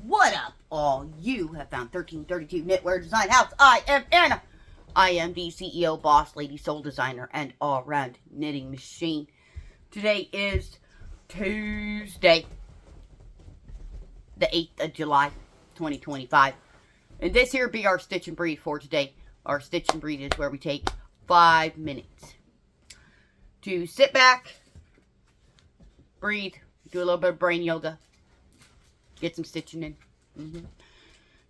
What up, all you have found 1332 Knitwear Design House. I am Anna. I am the CEO, boss, lady, soul designer, and all-round knitting machine. Today is Tuesday, the 8th of July, 2025. And this here be our stitch and breathe for today. Our stitch and breathe is where we take 5 minutes to sit back, breathe, do a little bit of brain yoga, get some stitching in.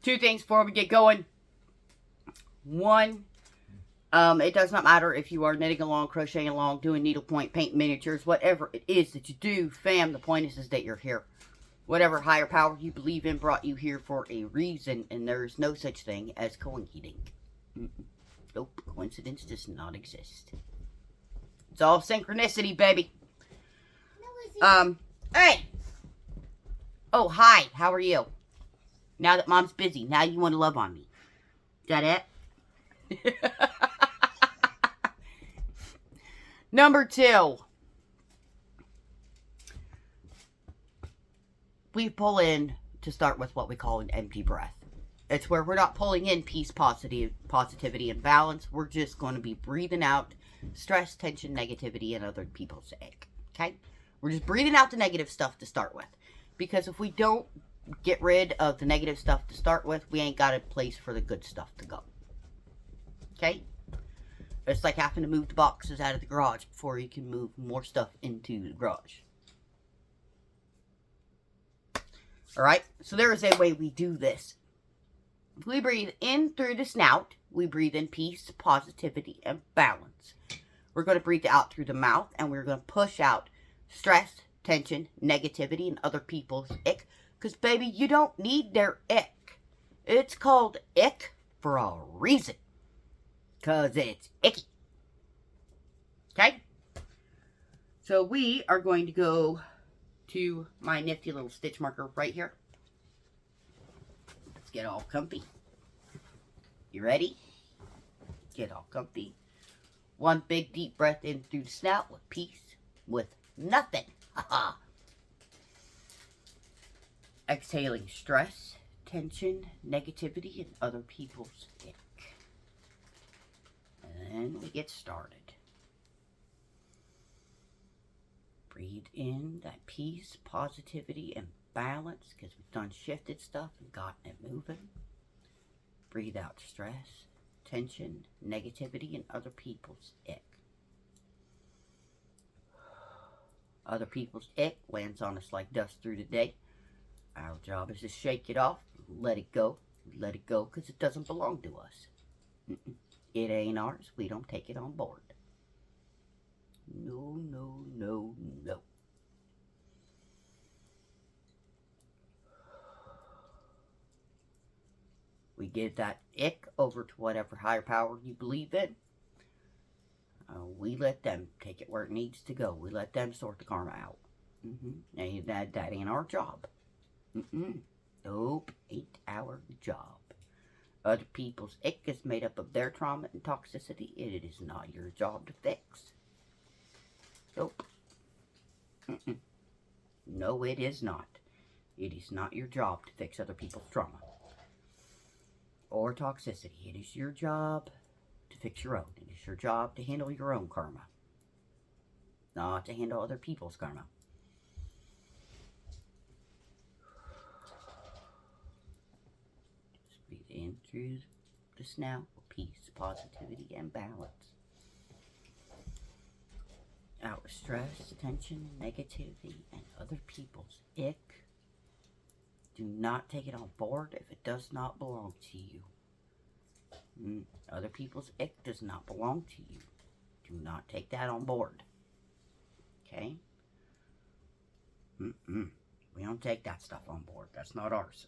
Two things before we get going. One, it does not matter if you are knitting along, crocheting along, doing needlepoint, paint miniatures, whatever it is that you do, fam, the point is that you're here. Whatever higher power you believe in brought you here for a reason, and there is no such thing as coincidence. Nope, coincidence does not exist. It's all synchronicity, baby. Hey! Oh, hi, how are you? Now that mom's busy, now you want to love on me. Is that it? Number 2. We pull in to start with what we call an empty breath. It's where we're not pulling in peace, positivity, and balance. We're just going to be breathing out stress, tension, negativity, and other people's ache. Okay? We're just breathing out the negative stuff to start with. Because if we don't get rid of the negative stuff to start with, we ain't got a place for the good stuff to go. Okay? It's like having to move the boxes out of the garage before you can move more stuff into the garage. Alright? So there is a way we do this. If we breathe in through the snout, we breathe in peace, positivity, and balance. We're going to breathe out through the mouth, and we're going to push out stress, tension, negativity, and other people's ick. Because, baby, you don't need their ick. It's called ick for a reason. Because it's icky. Okay? So we are going to go to my nifty little stitch marker right here. Let's get all comfy. You ready? Get all comfy. One big deep breath in through the snout with peace, with nothing. Exhaling stress, tension, negativity, and other people's ick. And then we get started. Breathe in that peace, positivity, and balance, because we've done shifted stuff and gotten it moving. Breathe out stress, tension, negativity, and other people's ick. Other people's ick lands on us like dust through the day. Our job is to shake it off, let it go, because it doesn't belong to us. It ain't ours. We don't take it on board. No, no, no, no. We give that ick over to whatever higher power you believe in. We let them take it where it needs to go. We let them sort the karma out. That ain't our job. Nope, ain't our job. Other people's ick is made up of their trauma and toxicity. It is not your job to fix. Nope. No, it is not. It is not your job to fix other people's trauma or toxicity. It is your job to fix your own. It is your job to handle your own karma, not to handle other people's karma. Just breathe in through the snout with peace, positivity, and balance. Out with stress, tension, negativity, and other people's ick. Do not take it on board if it does not belong to you. Other people's ick does not belong to you. Do not take that on board. Okay? We don't take that stuff on board. That's not ours.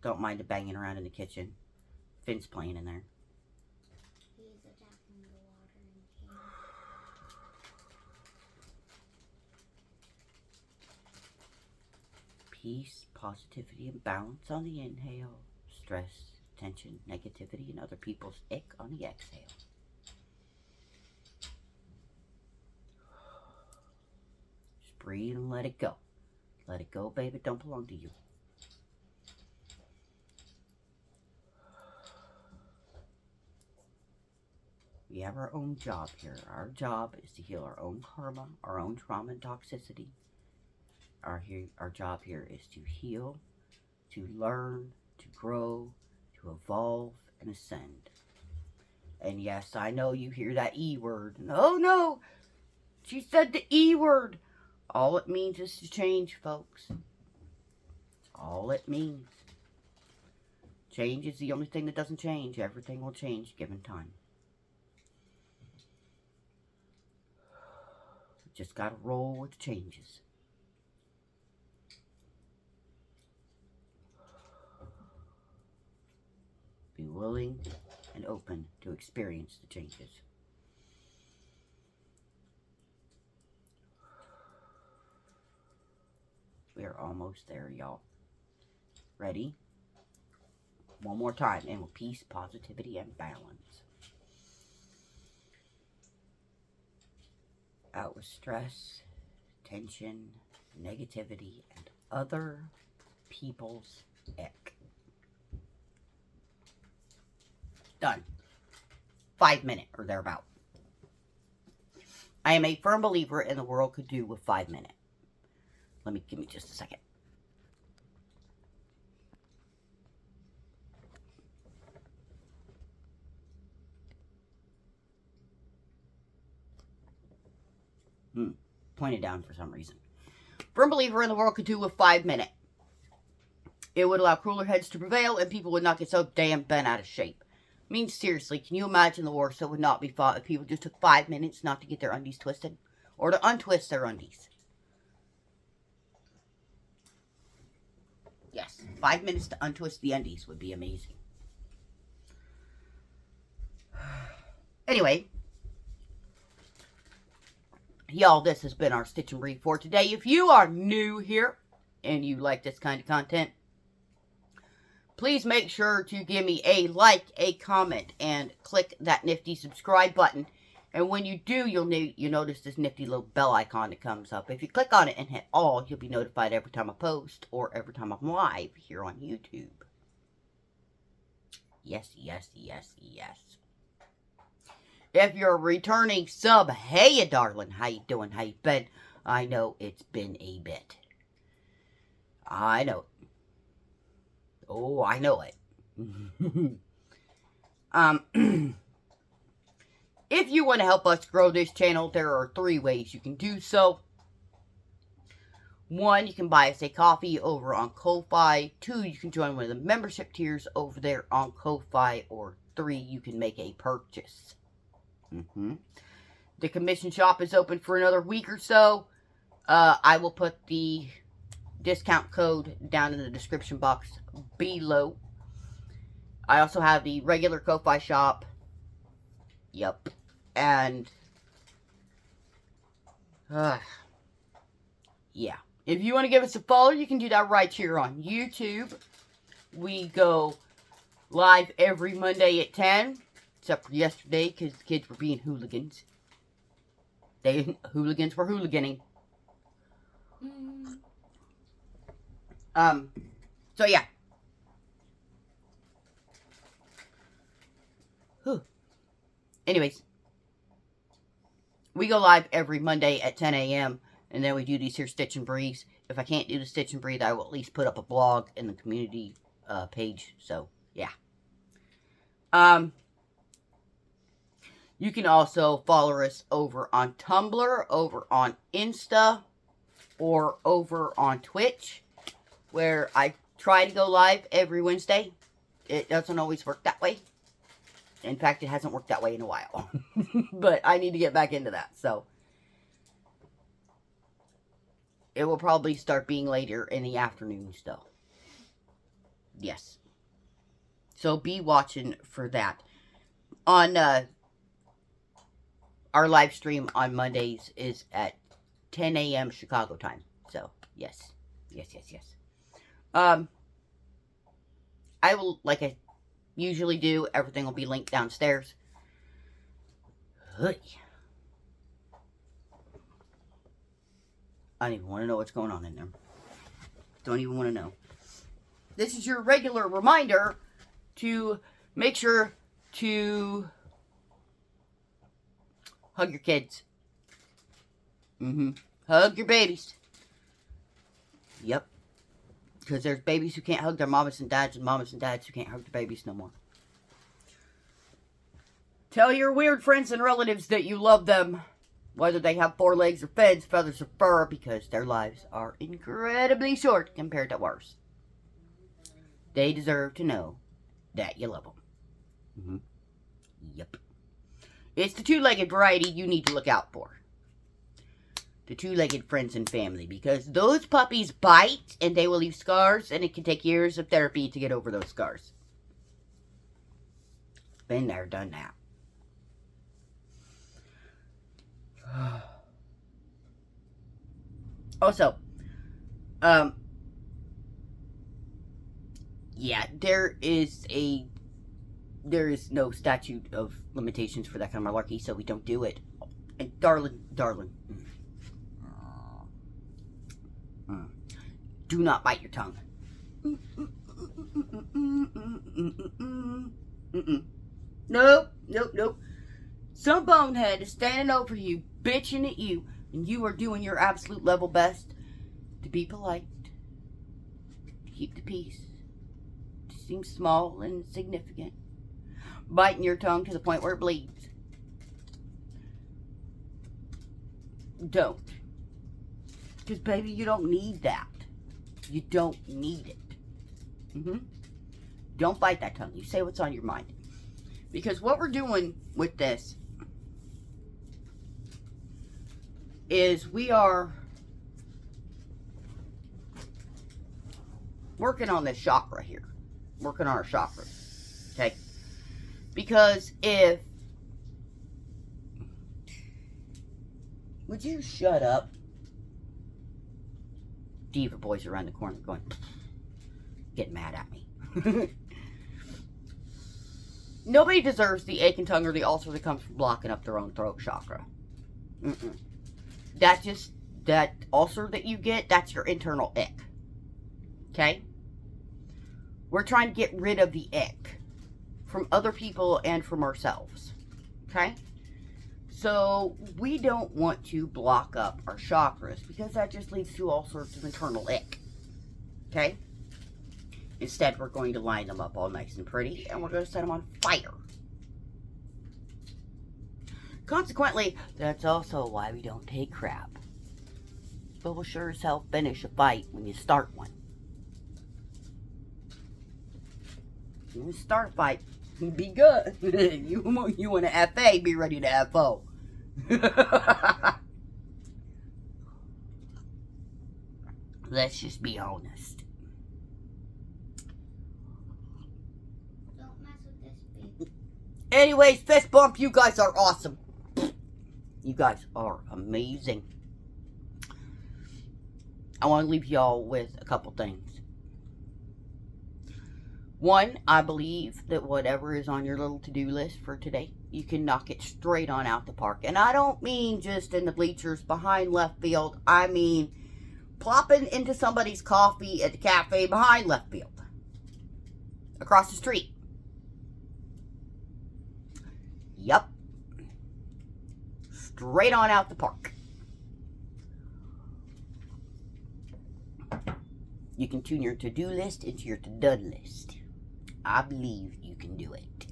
Don't mind the banging around in the kitchen. Finn's playing in there. He's attacking the watering can. Peace, positivity, and balance on the inhale. Stress, tension, negativity, and other people's ick on the exhale. Breathe and let it go. Let it go, baby. It don't belong to you. We have our own job here. Our job is to heal our own karma, our own trauma and toxicity. Our job here is to heal, to learn, to grow, to evolve, and ascend. And yes, I know you hear that E word. Oh no, she said the E word. All it means is to change, folks. That's all it means. Change is the only thing that doesn't change. Everything will change given time. Just gotta roll with the changes. Be willing and open to experience the changes. We are almost there, y'all. Ready? One more time, and with peace, positivity, and balance. Out with stress, tension, negativity, and other people's ick. Done. 5 minutes or thereabout. I am a firm believer in the world could do with 5 minutes. Give me just a second. Pointed down for some reason. Firm believer in the world could do with 5 minutes. It would allow cooler heads to prevail and people would not get so damn bent out of shape. I mean, seriously, can you imagine the war so would not be fought if people just took 5 minutes not to get their undies twisted? Or to untwist their undies? Yes, 5 minutes to untwist the undies would be amazing. Anyway, y'all, this has been our Stitch and Breathe for today. If you are new here and you like this kind of content, please make sure to give me a like, a comment, and click that nifty subscribe button. And when you do, you'll notice this nifty little bell icon that comes up. If you click on it and hit all, you'll be notified every time I post or every time I'm live here on YouTube. Yes, yes, yes, yes. If you're a returning sub, hey, you darling, how you doing? How you been? I know it's been a bit. I know it. Oh, I know it. If you want to help us grow this channel, there are 3 ways you can do so. 1, you can buy us a coffee over on Ko-Fi. 2, you can join one of the membership tiers over there on Ko-Fi. Or 3, you can make a purchase. The commission shop is open for another week or so. I will put the discount code down in the description box below. I also have the regular Ko-Fi shop. Yep. And yeah, if you want to give us a follow, you can do that right here on YouTube. We go live every Monday at 10, except for yesterday because the kids were being hooligans. Hooligans were hooliganing. So yeah. Anyways, we go live every Monday at 10 a.m. and then we do these here Stitch and Breathes. If I can't do the Stitch and Breathe, I will at least put up a blog in the community page. So yeah. You can also follow us over on Tumblr, over on Insta, or over on Twitch, where I try to go live every Wednesday. It doesn't always work that way. In fact, it hasn't worked that way in a while. But I need to get back into that, so it will probably start being later in the afternoon still. Yes. So be watching for that. On our live stream on Mondays is at 10 a.m. Chicago time. So, yes. Yes, yes, yes. I will, like I usually do, everything will be linked downstairs. I don't even want to know what's going on in there. Don't even want to know. This is your regular reminder to make sure to hug your kids. Hug your babies. Yep. Because there's babies who can't hug their mamas and dads who can't hug their babies no more. Tell your weird friends and relatives that you love them. Whether they have 4 legs or fins, feathers or fur, because their lives are incredibly short compared to ours. They deserve to know that you love them. Yep. It's the 2-legged variety you need to look out for. The 2-legged friends and family, because those puppies bite and they will leave scars, and it can take years of therapy to get over those scars. Been there, done that. Also, yeah, there is no statute of limitations for that kind of malarkey, so we don't do it. And darling, do not bite your tongue. Nope. Some bonehead is standing over you, bitching at you, and you are doing your absolute level best to be polite, to keep the peace, to seem small and insignificant, biting your tongue to the point where it bleeds. Don't. Because, baby, you don't need that. You don't need it. Don't bite that tongue. You say what's on your mind. Because what we're doing with this is we are working on this chakra here. Working on our chakras. Okay? Because if... Would you shut up? Diva boys around the corner going... Getting mad at me. Nobody deserves the aching tongue or the ulcer that comes from blocking up their own throat chakra. That's just, that ulcer that you get, that's your internal ick. Okay? We're trying to get rid of the ick from other people and from ourselves. Okay? So, we don't want to block up our chakras because that just leads to all sorts of internal ick. Okay? Instead, we're going to line them up all nice and pretty, and we're going to set them on fire. Consequently, that's also why we don't take crap. But we'll sure as hell finish a fight when you start one. When you start a fight, be good. You want to FA, be ready to FO. Let's just be honest. Anyways, fist bump, you guys are awesome. You guys are amazing. I want to leave y'all with a couple things. One, I believe that whatever is on your little to-do list for today, you can knock it straight on out the park. And I don't mean just in the bleachers behind left field. I mean plopping into somebody's coffee at the cafe behind left field. Across the street. Yep. Straight on out the park. You can tune your to-do list into your to-done list. I believe you can do it.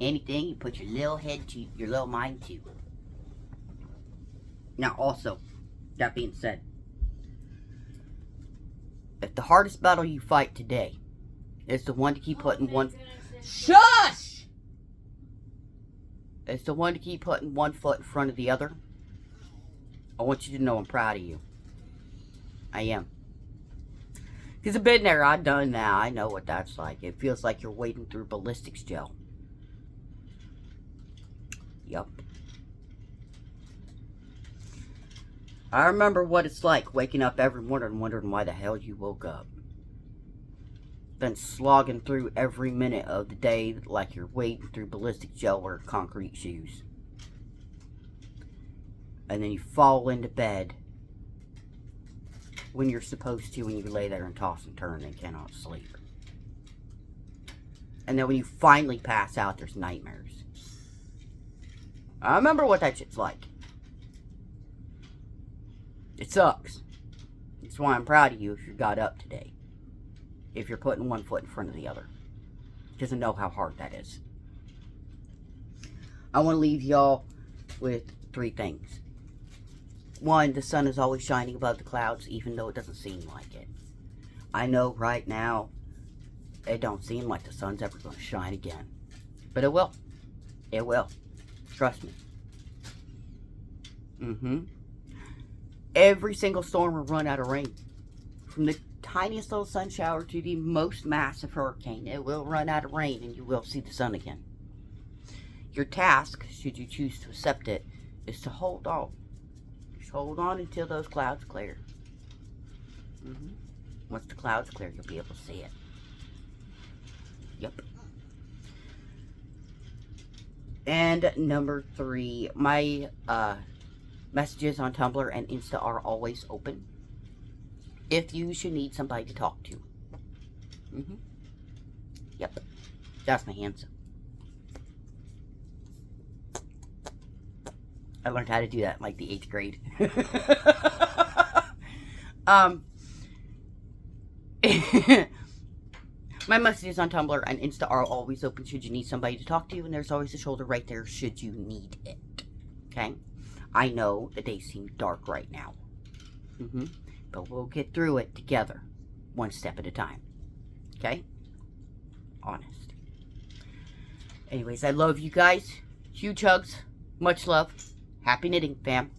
Anything you put your little head to, your little mind to. Now also, that being said, if the hardest battle you fight today is the one to keep putting one... Shush! It's the one to keep putting one foot in front of the other. I want you to know I'm proud of you. I am. Because I've been there, I've done that. I know what that's like. It feels like you're wading through ballistics gel. Yup. I remember what it's like waking up every morning and wondering why the hell you woke up. Been slogging through every minute of the day like you're wading through ballistic gel or concrete shoes. And then you fall into bed when you're supposed to, when you lay there and toss and turn and cannot sleep. And then when you finally pass out, there's nightmares. I remember what that shit's like. It sucks. That's why I'm proud of you if you got up today. If you're putting one foot in front of the other. Because I know how hard that is. I want to leave y'all with 3 things. 1, the sun is always shining above the clouds, even though it doesn't seem like it. I know right now, it don't seem like the sun's ever going to shine again. But it will. It will. Trust me. Every single storm will run out of rain. From the tiniest little sun shower to the most massive hurricane, it will run out of rain and you will see the sun again. Your task, should you choose to accept it, is to hold on. Just hold on until those clouds clear. Once the clouds clear, you'll be able to see it. Yep. And number 3, my messages on Tumblr and Insta are always open. If you should need somebody to talk to. Yep. That's my hands. I learned how to do that in like the 8th grade. My messages on Tumblr and Insta are always open should you need somebody to talk to, and there's always a shoulder right there should you need it. Okay? I know the days seem dark right now. But we'll get through it together, one step at a time. Okay? Honest. Anyways, I love you guys. Huge hugs. Much love. Happy knitting, fam.